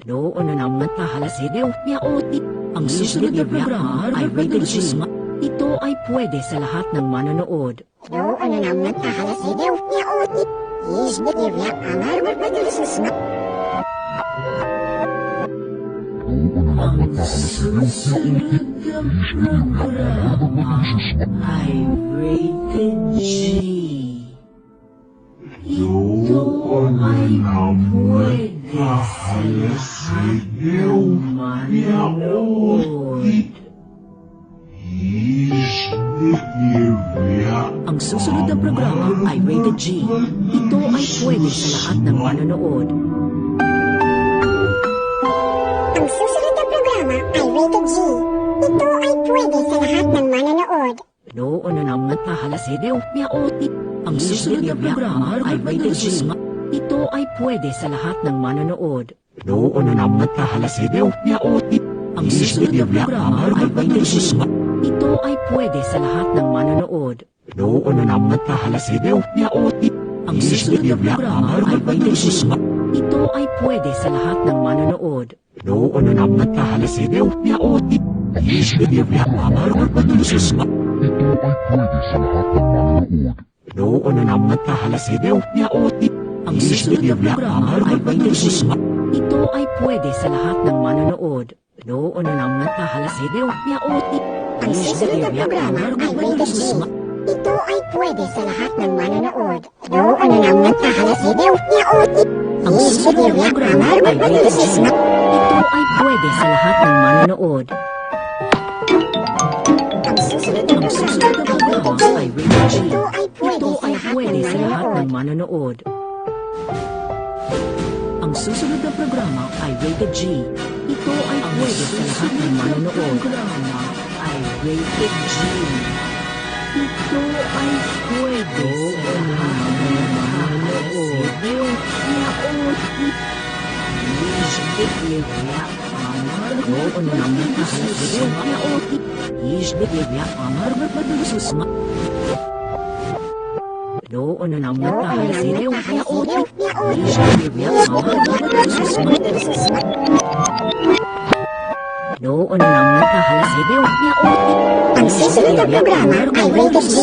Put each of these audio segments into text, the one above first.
Noon na naman kahalasidyo niya oti. Ang susunod na programa ay rated G. Ito ay pwede sa lahat ng manonood. Noon na naman kahalasidyo niya oti. Izbigirya amar berpadalusma. Ang susunod na programa ay rated G. Ito ay pwede sa lahat ng manonood. Ang susunod na programa ay rated G. Ito ay pwede sa lahat ng manonood. Ang susunod na programa ay rated G. Ito ay pwede sa lahat ng manonood. Noon na naman kahalasidyo niya oti. Ang susunod na programa ay rated G. Ito ay pwede sa lahat ng manonood. Noon na naman kahalasidyo niya oti. Ang susunod na programa ay rated G. Ito ay pwede sa lahat ng manonood. Noon na naman kahalasidyo niya oti. Ang susunod na programa ay rated G. Ito ay pwede sa lahat ng manonood. Noon na naman kahalasidyo niya oti. Ang susunod na programa ay rated G. Ito ay pwede sa lahat ng manonood. Noon na naman kahalasidyo niya oti. Ang susunod na programa ay rated G. Ito ay pwede sa lahat ng manonood. Noon na naman kahalasidyo niya oti. Ang susunod na programa ay rated G. Ito ay pwede sa lahat ng manonood. Noon na naman kahalasidyo niya oti. Ang susunod na programa ay rated G. Ito ay pwede sa lahat ng manonood. Ang susunod na Ang susunod na programa ay rated G. Ito ay Ito ay pwede sa lahat ng manonood. manonood. Ang susunod na programa ay rated G. Ito ay pwede sa lahat ng manonood. Programa ay rated G. Ito ay pwede sa lahat ng manonood. Noon na naman kahalasidyo niya oti. Izbigirya amar berpadalusma. Noon na naman kahalasidyo niya oti. Izbigirya amar berpadalusma. Noon na naman kahalasidyo niya oti. Ang susunod na programa ay rated G.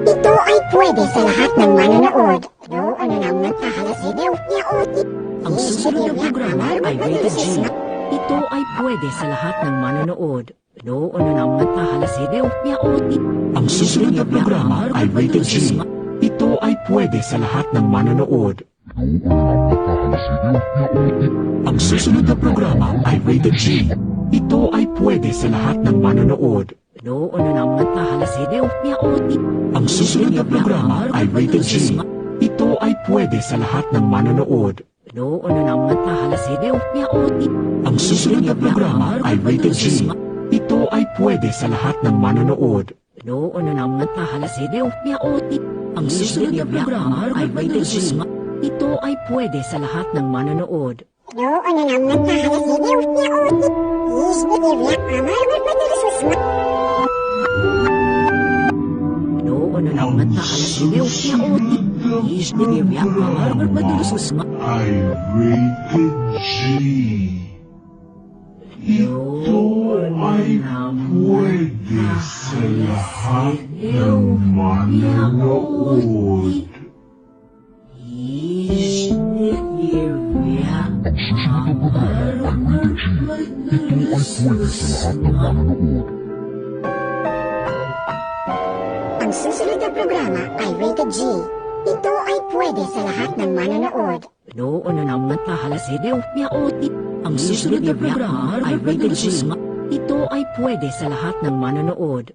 Ito ay pwede sa lahat ng manonood. Noon na naman kahalasidyo niya oti. Ang susunod na programa ay rated G. Ito ay pwede sa lahat ng manonood. Noon na naman kahalasidyo niya oti. Ang susunod na programa ay rated G. Ito ay pwede sa lahat ng manonood. Noon na naman kahalasidyo niya oti. Ang susunod na programa ay rated G. Ito ay pwede sa lahat ng manonood. Noon na naman kahalasidyo niya oti. Ang susunod na programa ay rated G. Ito ay pwede sa lahat ng manonood. Noon na naman kahalasidyo niya oti. Ang susunod na programa ay rated G. Ito ay pwede sa lahat ng manonood. Noon na naman kahalasidyo niya oti. Ang susunod na programa ay rated G. Ito ay pwede sa lahat ng manonood. Noon na naman kahalasidyo niya oti. Izbigirya amar berpadalusma. Noon na naman kahalasidyo niya oti. Izbigirya amar berpadalusma. I rated G. Ito ay pwede sa lahat ng manonood. Ang susunod na programa ay rated G. Ito ay pwede sa lahat ng manonood. Ang susunod na programa ay rated G. Ito ay pwede sa lahat ng manonood. Noon na naman kahalasidyo niya oti. Ang susunod na programa ay rated G. Ito ay pwede sa lahat ng manonood.